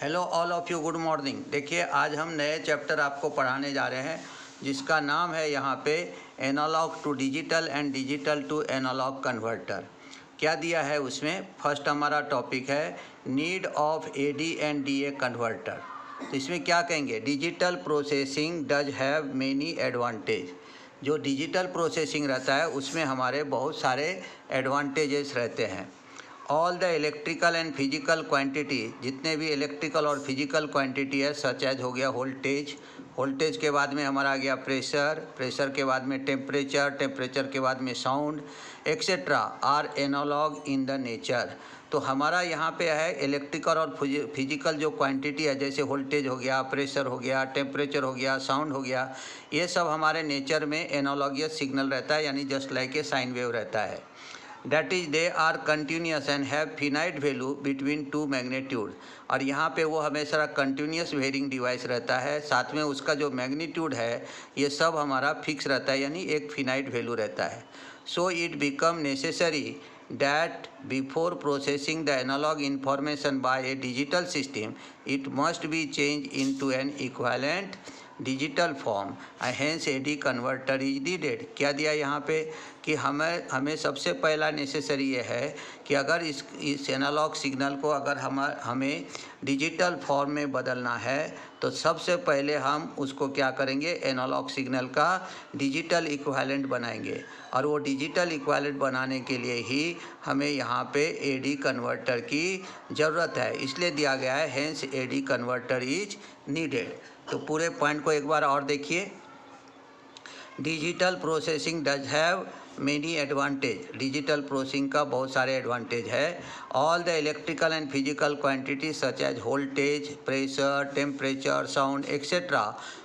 Hello all of you, good morning. देखिए आज हम नए चैप्टर आपको पढ़ाने जा रहे हैं जिसका नाम है यहाँ पे analogue to digital and digital to analogue converter. क्या दिया है उसमें? फर्स्ट हमारा टॉपिक है need of AD and DA converter. तो इसमें क्या कहेंगे? Digital processing does have many advantage. जो डिजिटल प्रोसेसिंग रहता है उसमें हमारे बहुत सारे एडवांटेजेस रहते हैं। All the electrical and physical quantity, जितने भी इलेक्ट्रिकल और फिजिकल क्वांटिटी है, सच एज हो गया वोल्टेज, वोल्टेज के बाद में हमारा आ गया प्रेशर, प्रेशर के बाद में टेम्परेचर, टेम्परेचर के बाद में sound etcetera, are analog in the nature. तो हमारा यहाँ पे है इलेक्ट्रिकल और फिजिकल जो क्वांटिटी है, जैसे वोल्टेज हो गया, प्रेशर हो गया, टेम्परेचर हो गया, साउंड हो गया, ये सब हमारे नेचर में एनालॉगियस सिग्नल रहता है, यानी just like a sine wave रहता है। That is they are continuous and have finite value between two magnitude। और यहाँ पे वो हमेशा कंटिन्यूस वेरिंग डिवाइस रहता है, साथ में उसका जो मैग्नीट्यूड है ये सब हमारा फिक्स रहता है, यानी एक फिनाइट वैल्यू रहता है। So it become necessary that before processing the analog information by a digital system it must be changed into an equivalent digital form, hence AD converter is needed. क्या दिया यहाँ पे कि हमें सबसे पहला नेसेसरी ये है कि अगर इस एनालॉग सिग्नल को अगर हमें डिजिटल फॉर्म में बदलना है तो सबसे पहले हम उसको क्या करेंगे? एनालॉग सिग्नल का डिजिटल इक्विवेलेंट बनाएंगे, और वो डिजिटल इक्विवेलेंट बनाने के लिए ही हमें यहाँ पे एडी कन्वर्टर की ज़रूरत है, इसलिए दिया गया है hence AD converter is needed. तो पूरे पॉइंट को एक बार और देखिए। Digital processing does have many advantage, digital processing का बहुत सारे एडवांटेज है। All the electrical and physical quantity such as voltage, pressure, temperature, sound etcetera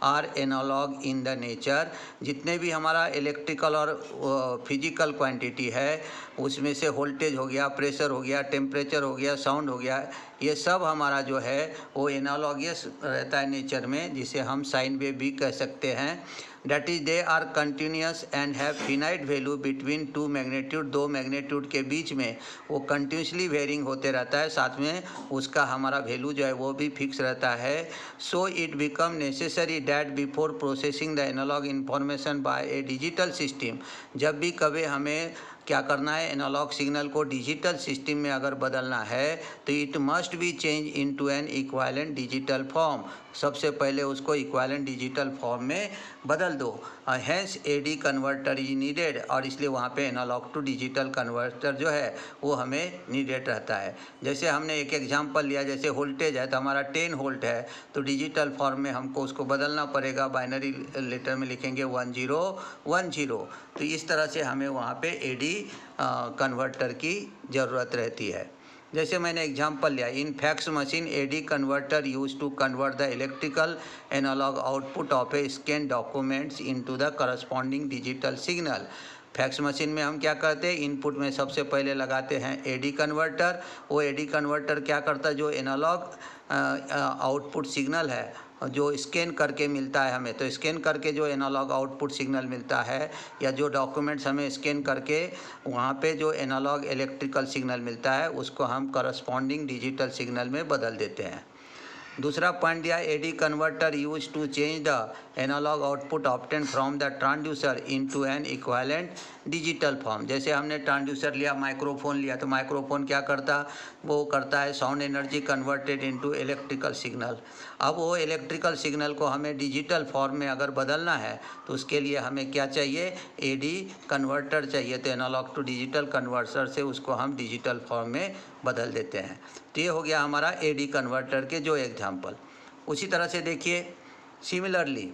are analog in the nature. जितने भी हमारा इलेक्ट्रिकल और फिजिकल क्वांटिटी है उसमें से वोल्टेज हो गया, प्रेशर हो गया, टेम्परेचर हो गया, साउंड हो गया, ये सब हमारा जो है वो एनालॉगियस रहता है नेचर में, जिसे हम साइन वेव भी कह सकते हैं। That is they are continuous and have finite value between two magnitude, दो मैग्नीट्यूड के बीच में वो कंटिन्यूसली वेरिंग होते रहता है, साथ में उसका हमारा वैल्यू जो है वो भी फिक्स रहता है। So it become necessary that before processing the analog information by a digital system, जब भी कभी हमें क्या करना है, एनालॉग सिग्नल को डिजिटल सिस्टम में अगर बदलना है तो it must be change into an equivalent digital form. सबसे पहले उसको इक्विवेलेंट डिजिटल फॉर्म में बदल दो, hence AD converter is needed, और इसलिए वहाँ पे एनालॉग टू डिजिटल कन्वर्टर जो है वो हमें नीडेड रहता है। जैसे हमने एक एग्जांपल लिया, जैसे वोल्टेज है तो हमारा 10 वोल्ट है, तो डिजिटल फॉर्म में हमको उसको बदलना पड़ेगा, बाइनरी लेटर में लिखेंगे 1010। तो इस तरह से हमें वहाँ पे एडी कन्वर्टर की ज़रूरत रहती है। जैसे मैंने एग्जांपल लिया, in fax machine AD converter use to convert the electrical analog output of a scan documents into the corresponding digital signal. Fax machine में हम क्या करते हैं, इनपुट में सबसे पहले लगाते हैं एडी कन्वर्टर। वो एडी कन्वर्टर क्या करता है, जो एनालॉग आउटपुट सिग्नल है जो स्कैन करके मिलता है हमें, तो स्कैन करके जो एनालॉग आउटपुट सिग्नल मिलता है या जो डॉक्यूमेंट्स हमें स्कैन करके वहाँ पे जो एनालॉग इलेक्ट्रिकल सिग्नल मिलता है उसको हम करस्पॉन्डिंग डिजिटल सिग्नल में बदल देते हैं। दूसरा पॉइंट दिया, AD converter use to change the analog output obtain from the transducer into an equivalent digital form. जैसे हमने ट्रांसड्यूसर लिया, माइक्रोफोन लिया, तो माइक्रोफोन क्या करता, वो करता है sound energy converted into electrical signal. अब वो इलेक्ट्रिकल सिग्नल को हमें डिजिटल फॉर्म में अगर बदलना है तो उसके लिए हमें क्या चाहिए, एडी कन्वर्टर चाहिए। तो एनालॉग टू डिजिटल कन्वर्टर से उसको हम डिजिटल फॉर्म में बदल देते हैं। तो ये हो गया हमारा एडी कन्वर्टर के जो एग्जांपल। उसी तरह से देखिए, similarly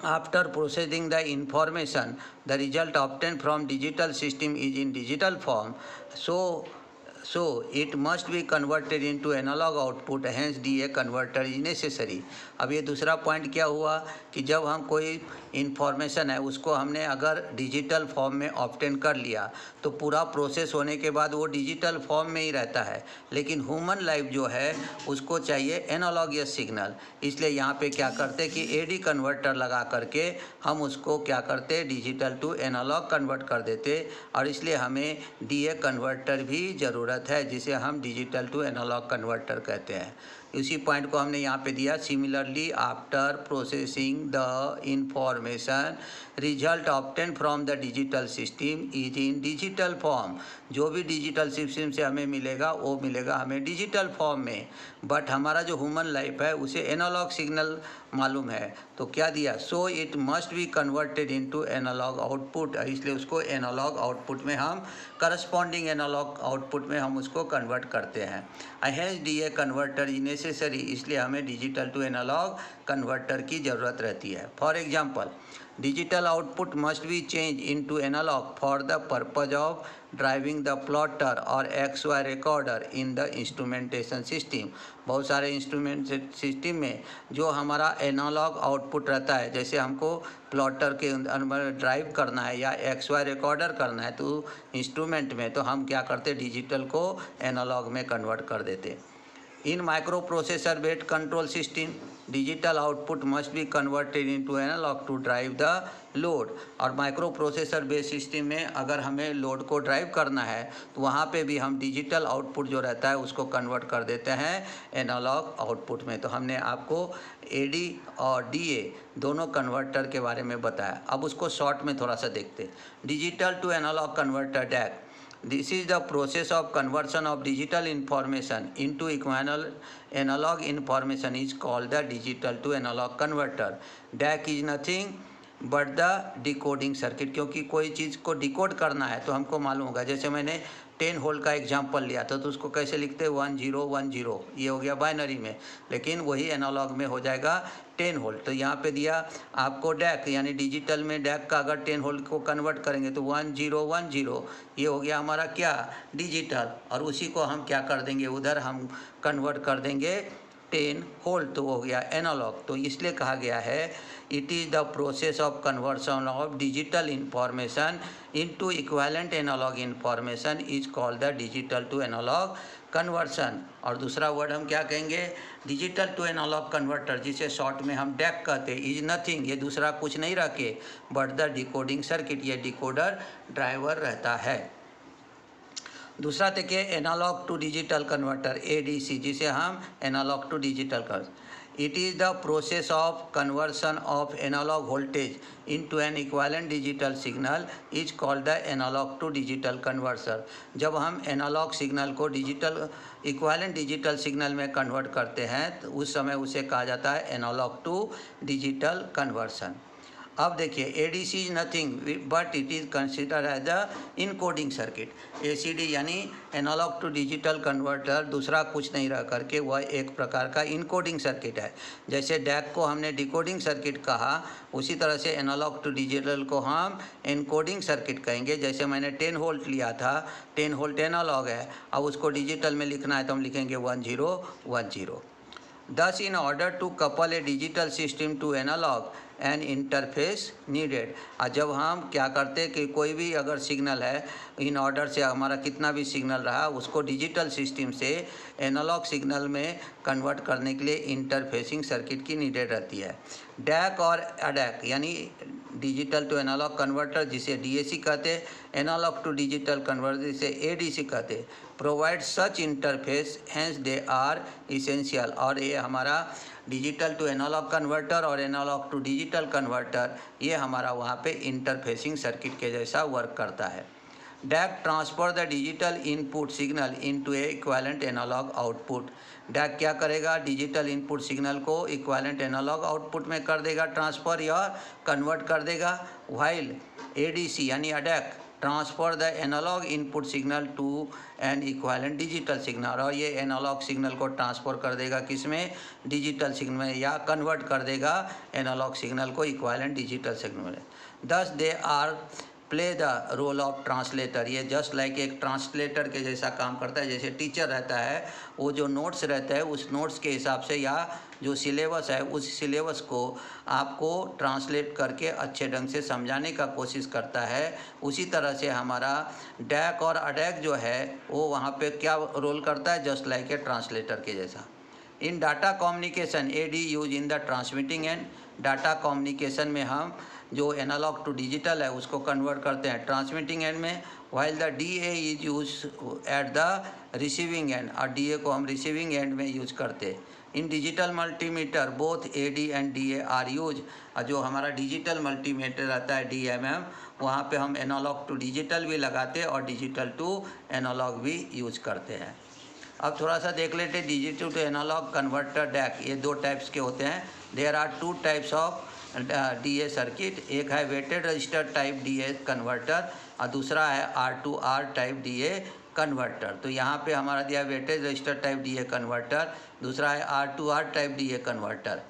after processing the information the result obtain from digital system is in digital form, so it must be converted into analog output, hence DA converter is necessary. अब ये दूसरा point क्या हुआ कि जब हम कोई इंफॉर्मेशन है उसको हमने अगर डिजिटल फॉर्म में ऑब्टेन कर लिया तो पूरा प्रोसेस होने के बाद वो डिजिटल फॉर्म में ही रहता है। लेकिन ह्यूमन लाइफ जो है उसको चाहिए एनालॉगस सिग्नल, इसलिए यहाँ पे क्या करते कि एडी कन्वर्टर लगा करके हम उसको क्या करते डिजिटल टू एनालॉग कन्वर्ट कर देते, और इसलिए हमें डीए कन्वर्टर भी ज़रूरत है जिसे हम डिजिटल टू एनालॉग कन्वर्टर कहते हैं। इसी पॉइंट को हमने यहाँ पे दिया। Similarly after processing the information result obtain from the digital system is in digital form. जो भी डिजिटल सिस्टम से हमें मिलेगा वो मिलेगा हमें डिजिटल फॉर्म में, बट हमारा जो ह्यूमन लाइफ है उसे एनालॉग सिग्नल मालूम है। तो क्या दिया, so it must be converted into analog output, इसलिए उसको एनालॉग आउटपुट में हम करस्पॉन्डिंग एनालॉग आउटपुट में हम उसको कन्वर्ट करते हैं। Hence DA converter is necessary, इसलिए हमें डिजिटल टू एनालॉग कन्वर्टर की ज़रूरत रहती है। For example digital output must be change into analog for the purpose of driving the plotter और XY recorder in the instrumentation system. बहुत सारे instrument system में जो हमारा एनालॉग आउटपुट रहता है, जैसे हमको प्लॉटर के अंदर ड्राइव करना है या XY रिकॉर्डर करना है तो इंस्ट्रूमेंट में, तो हम क्या करते डिजिटल को एनालॉग में कन्वर्ट कर देते। In microprocessor based control system digital output must be converted into analog to drive the load. और माइक्रो प्रोसेसर बेस्ड सिस्टम में अगर हमें लोड को ड्राइव करना है तो वहाँ पे भी हम डिजिटल आउटपुट जो रहता है उसको कन्वर्ट कर देते हैं एनालॉग आउटपुट में। तो हमने आपको एडी और डीए दोनों कन्वर्टर के बारे में बताया। अब उसको शॉर्ट में थोड़ा सा देखते। Digital to analogue converter DAC, this is the process of conversion of digital information into analog information is called the digital to analog converter. DAC is nothing but the decoding circuit, क्योंकि कोई चीज़ को decode करना है तो हमको मालूम होगा। जैसे मैंने 10 होल का एग्जांपल लिया था तो उसको कैसे लिखते 1010, ये हो गया बाइनरी में, लेकिन वही एनालॉग में हो जाएगा 10 होल। तो यहाँ पे दिया आपको डैक, यानी डिजिटल में डैक का अगर 10 होल को कन्वर्ट करेंगे तो 1010, ये हो गया हमारा क्या डिजिटल, और उसी को हम क्या कर देंगे उधर हम कन्वर्ट कर देंगे 10 होल, तो हो गया एनालॉग। तो इसलिए कहा गया है it is the process of conversion of digital information into equivalent analog information is called the digital to analog conversion. और दूसरा वर्ड हम क्या कहेंगे डिजिटल टू एनालॉग कन्वर्टर, जिसे शॉर्ट में हम डैक कहते हैं, इज नथिंग, ये दूसरा कुछ नहीं रखे बट द डिकोडिंग सर्किट, ये डिकोडर ड्राइवर रहता है। दूसरा देखिए analog to digital converter ADC, जिसे हम एनालॉग टू डिजिटल कर, it is the process of conversion of analog voltage into an equivalent digital signal is called the analog to digital converter. जब हम analog signal को digital equivalent digital signal में convert करते हैं तो उस समय उसे कहा जाता है एनालॉग टू डिजिटल कन्वर्सन। अब देखिए ADC is nothing but it is consider as the encoding circuit. ACD यानी एनालॉग टू डिजिटल कन्वर्टर दूसरा कुछ नहीं रह करके वह एक प्रकार का इनकोडिंग सर्किट है। जैसे डैक को हमने डिकोडिंग सर्किट कहा, उसी तरह से एनालॉग टू डिजिटल को हम इनकोडिंग सर्किट कहेंगे। जैसे मैंने 10 वोल्ट लिया था, 10 वोल्ट एनालॉग है, अब उसको डिजिटल में लिखना है तो हम लिखेंगे 1010। Thus, in order to couple a digital system to analog, N interface needed. जब हम क्या करते हैं कि कोई भी अगर सिग्नल है इन ऑर्डर से हमारा कितना भी सिग्नल रहा उसको डिजिटल सिस्टम से एनालॉग सिग्नल में कन्वर्ट करने के लिए इंटरफेसिंग सर्किट की नीडेड रहती है। डैक और अडैक यानी डिजिटल टू एनालॉग कन्वर्टर जिसे DAC कहते, एनालॉग टू डिजिटल कन्वर्टर जिसे ADC कहते, provide such interface, hence they are essential. और ये हमारा डिजिटल टू एनालॉग कन्वर्टर और एनालॉग टू डिजिटल कन्वर्टर ये हमारा वहाँ पे इंटरफेसिंग सर्किट के जैसा वर्क करता है। DAC transfer the digital input signal into a equivalent analog output. DAC क्या करेगा, डिजिटल इनपुट सिग्नल को इक्विवेलेंट एनालॉग आउटपुट में कर देगा ट्रांसफ़र या कन्वर्ट कर देगा। व्हाइल ADC यानी अडैक transfer the analog input signal to an equivalent digital signal, और ये एनालॉग सिग्नल को ट्रांसफ़र कर देगा किसमें, डिजिटल सिग्नल में, या कन्वर्ट कर देगा एनालॉग सिग्नल को इक्विवेलेंट डिजिटल सिग्नल में। Thus they are play the role of translator. ये जस्ट लाइक एक ट्रांसलेटर के जैसा काम करता है। जैसे टीचर रहता है, वो जो नोट्स रहता है उस नोट्स के हिसाब से या जो सिलेबस है उस सिलेबस को आपको ट्रांसलेट करके अच्छे ढंग से समझाने का कोशिश करता है। उसी तरह से हमारा डैक और अडैक जो है वो वहाँ पे क्या रोल करता है, जस्ट लाइक ए ट्रांसलेटर के जैसा। In data communication AD use in the transmitting end. Data communication में हम जो एनालॉग टू डिजिटल है उसको कन्वर्ट करते हैं ट्रांसमिटिंग एंड में, while the DA is use at the receiving end, और DA को हम रिसीविंग एंड में यूज करते हैं। In digital multimeter both AD and DA are use. और जो हमारा डिजिटल मल्टीमीटर रहता है DMM, वहाँ पे हम एनालॉग टू डिजिटल भी लगाते हैं और डिजिटल टू एनालॉग भी यूज करते हैं। अब थोड़ा सा देख लेते हैं digital to analogue converter DAC. ये दो टाइप्स के होते हैं। There are 2 types of DA circuit. एक है weighted register type DA converter और दूसरा है R2R टाइप DA कन्वर्टर। तो यहाँ पे हमारा दिया weightage register type DA converter, दूसरा है R2R type DA converter.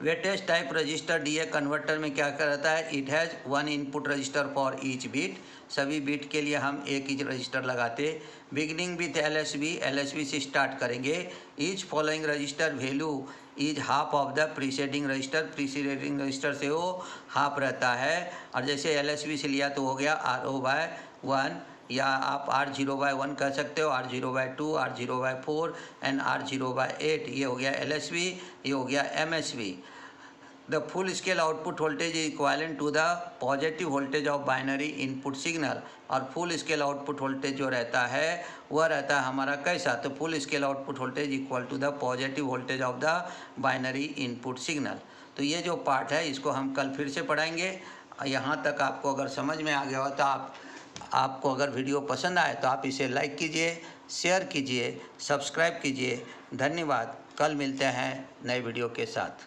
Weightage type register DA converter में क्या रहता है, it has 1 input register for each bit. सभी बीट के लिए हम एक ही रजिस्टर लगाते। बिगिनिंग विथ LSB से स्टार्ट करेंगे। Each following register value is half of the preceding register. Preceding register से वो हाफ रहता है। और जैसे LSB से लिया तो हो गया R0/1, या आप R0/1 कह सकते हो, R0/2, R0/4 एंड R0/8। ये हो गया LSB, ये हो गया MSB। The full scale output voltage is equivalent to the positive voltage of binary input signal. और फुल स्केल आउटपुट वोल्टेज जो रहता है वह रहता है हमारा कैसा, तो full scale output voltage equal to the positive voltage of the binary input signal. तो ये जो पार्ट है इसको हम कल फिर से पढ़ाएंगे। यहाँ तक आपको अगर समझ में आ गया हो तो आपको अगर वीडियो पसंद आए तो आप इसे लाइक कीजिए, शेयर कीजिए, सब्सक्राइब कीजिए। धन्यवाद। कल मिलते हैं नए वीडियो के साथ।